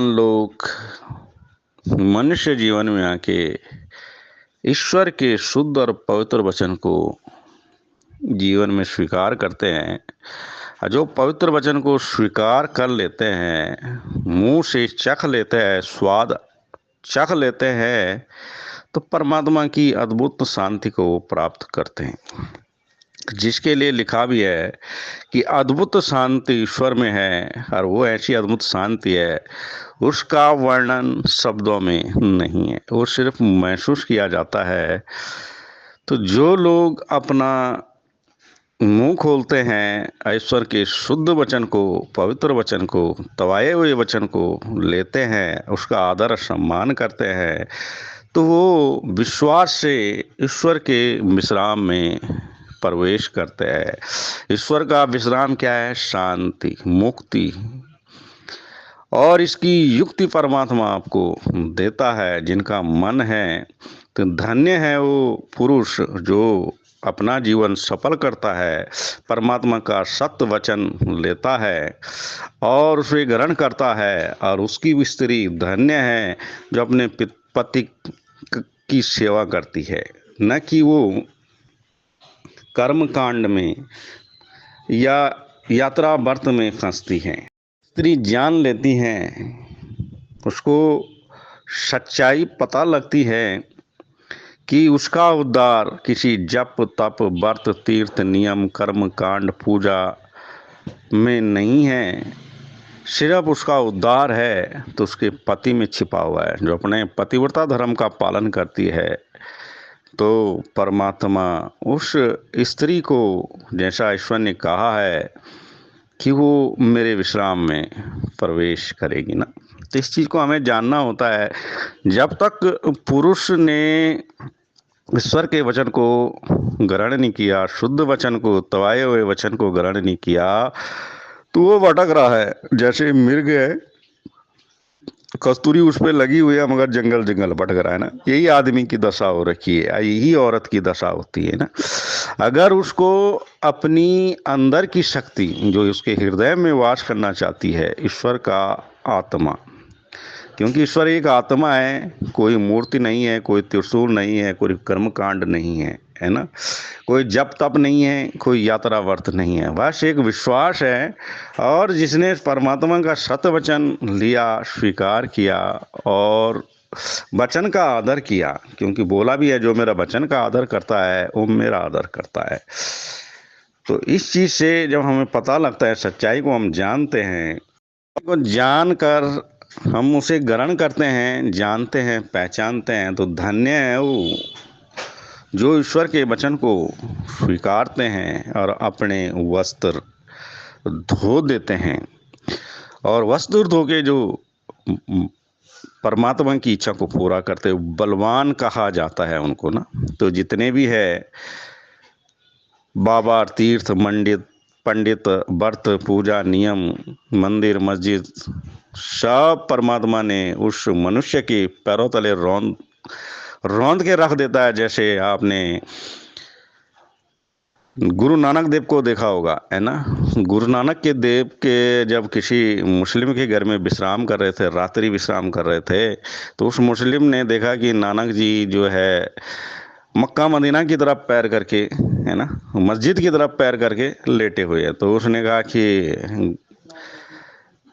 लोग मनुष्य जीवन में आके ईश्वर के शुद्ध और पवित्र वचन को जीवन में स्वीकार करते हैं। और जो पवित्र वचन को स्वीकार कर लेते हैं, मुंह से चख लेते हैं, स्वाद चख लेते हैं, तो परमात्मा की अद्भुत शांति को वो प्राप्त करते हैं, जिसके लिए लिखा भी है कि अद्भुत शांति ईश्वर में है। और वो ऐसी अद्भुत शांति है, उसका वर्णन शब्दों में नहीं है, वो सिर्फ महसूस किया जाता है। तो जो लोग अपना मुंह खोलते हैं, ईश्वर के शुद्ध वचन को, पवित्र वचन को, तवाए हुए वचन को लेते हैं, उसका आदर सम्मान करते हैं, तो वो विश्वास से ईश्वर के विश्राम में प्रवेश करते हैं। ईश्वर का विश्राम क्या है? शांति, मुक्ति। और इसकी युक्ति परमात्मा आपको देता है। जिनका मन है, तो धन्य है वो पुरुष जो अपना जीवन सफल करता है, परमात्मा का सत्य वचन लेता है और उसे ग्रहण करता है। और उसकी भी स्त्री धन्य है जो अपने पति की सेवा करती है, न कि वो कर्म कांड में या यात्रा व्रत में फंसती है। स्त्री जान लेती है, उसको सच्चाई पता लगती है कि उसका उद्धार किसी जप तप व्रत तीर्थ नियम कर्म कांड पूजा में नहीं है, सिर्फ उसका उद्धार है तो उसके पति में छिपा हुआ है। जो अपने पतिव्रता धर्म का पालन करती है, तो परमात्मा उस स्त्री को, जैसा ईश्वर ने कहा है कि वो मेरे विश्राम में प्रवेश करेगी ना, तो इस चीज़ को हमें जानना होता है। जब तक पुरुष ने ईश्वर के वचन को ग्रहण नहीं किया, शुद्ध वचन को, तवाए हुए वचन को ग्रहण नहीं किया, तो वो भटक रहा है। जैसे मिर्ग है, कस्तूरी उस पर लगी हुई है मगर जंगल जंगल भटक रहा है ना। यही आदमी की दशा हो रखी है, यही औरत की दशा होती है ना। अगर उसको अपनी अंदर की शक्ति, जो उसके हृदय में वास करना चाहती है, ईश्वर का आत्मा, क्योंकि ईश्वर एक आत्मा है, कोई मूर्ति नहीं है, कोई त्रिशूल नहीं है, कोई कर्मकांड नहीं है ना, कोई जप तप नहीं है, कोई यात्रा व्रत नहीं है, बस एक विश्वास है। और जिसने परमात्मा का सत्य वचन लिया, स्वीकार किया और वचन का आदर किया, क्योंकि बोला भी है जो मेरा वचन का आदर करता है वो मेरा आदर करता है। तो इस चीज़ से जब हमें पता लगता है, सच्चाई को हम जानते हैं, को जानकर हम उसे ग्रहण करते हैं, जानते हैं, पहचानते हैं, तो धन्य है वो जो ईश्वर के वचन को स्वीकारते हैं और अपने वस्त्र धो देते हैं। और वस्त्र धो के जो परमात्मा की इच्छा को पूरा करते, बलवान कहा जाता है उनको ना। तो जितने भी है बाबा, तीर्थ, पंडित, व्रत, पूजा, नियम, मंदिर, मस्जिद, सब परमात्मा ने उस मनुष्य के पैरों तले रौंद रौंद के रख देता है। जैसे आपने गुरु नानक देव को देखा होगा, है ना। गुरु नानक के देव के जब किसी मुस्लिम के घर में विश्राम कर रहे थे, रात्रि विश्राम कर रहे थे, तो उस मुस्लिम ने देखा कि नानक जी जो है मक्का मदीना की तरफ पैर करके, है ना, मस्जिद की तरफ पैर करके लेटे हुए हैं। तो उसने कहा कि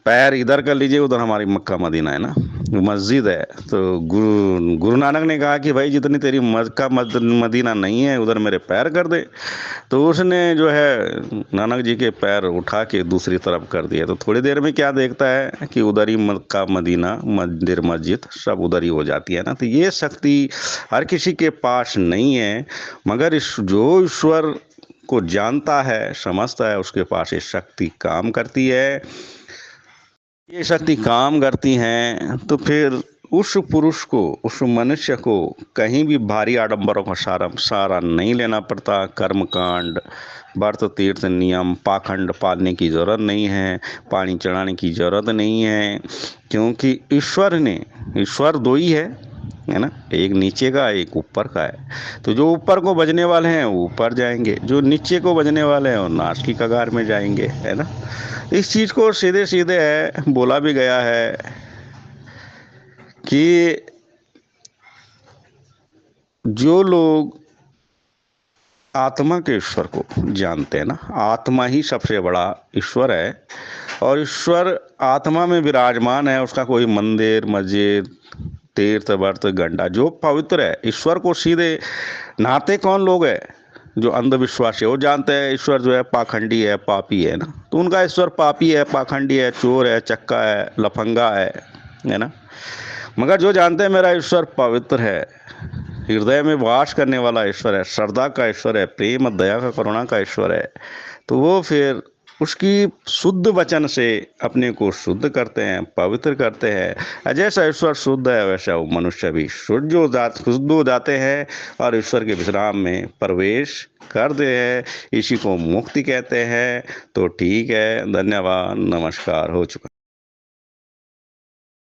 पैर इधर कर लीजिए, उधर हमारी मक्का मदीना है ना, मस्जिद है। तो गुरु नानक ने कहा कि भाई जितनी तेरी मक्का मदीना नहीं है, उधर मेरे पैर कर दे। तो उसने जो है नानक जी के पैर उठा के दूसरी तरफ कर दिया। तो थोड़ी देर में क्या देखता है कि उधर ही मक्का मदीना, मंदिर, मस्जिद सब उधर ही हो जाती है ना। तो ये शक्ति हर किसी के पास नहीं है, मगर जो ईश्वर को जानता है, समझता है, उसके पास ये शक्ति काम करती है। ये शक्ति काम करती हैं तो फिर उस पुरुष को, उस मनुष्य को कहीं भी भारी आडंबरों का सहारा नहीं लेना पड़ता। कर्मकांड, व्रत, तीर्थ, नियम, पाखंड पालने की ज़रूरत नहीं है, पानी चढ़ाने की ज़रूरत नहीं है, क्योंकि ईश्वर दो ही है ना, एक नीचे का, एक ऊपर का है। तो जो ऊपर को बजने वाले हैं वो ऊपर जाएंगे, जो नीचे को बजने वाले हैं वो नाश की कगार में जाएंगे, है ना। इस चीज़ को सीधे सीधे है बोला भी गया है कि जो लोग आत्मा के ईश्वर को जानते हैं ना, आत्मा ही सबसे बड़ा ईश्वर है और ईश्वर आत्मा में विराजमान है। उसका कोई मंदिर मस्जिद तीर्थ वर्त गंडा जो पवित्र है, ईश्वर को सीधे नाते कौन लोग है जो अंधविश्वासी है, वो जानते हैं ईश्वर जो है पाखंडी है, पापी है ना। तो उनका ईश्वर पापी है, पाखंडी है, चोर है, चक्का है, लफंगा है ना। मगर जो जानते हैं मेरा ईश्वर पवित्र है, हृदय में वास करने वाला ईश्वर है, श्रद्धा का ईश्वर है, प्रेम दया का करुणा का ईश्वर है, तो वो फिर उसकी शुद्ध वचन से अपने को शुद्ध करते हैं, पवित्र करते हैं। जैसा ईश्वर शुद्ध है वैसा वो मनुष्य भी शुद्ध हो जाते हैं और ईश्वर के विश्राम में प्रवेश करते हैं। इसी को मुक्ति कहते हैं। तो ठीक है, धन्यवाद, नमस्कार, हो चुका।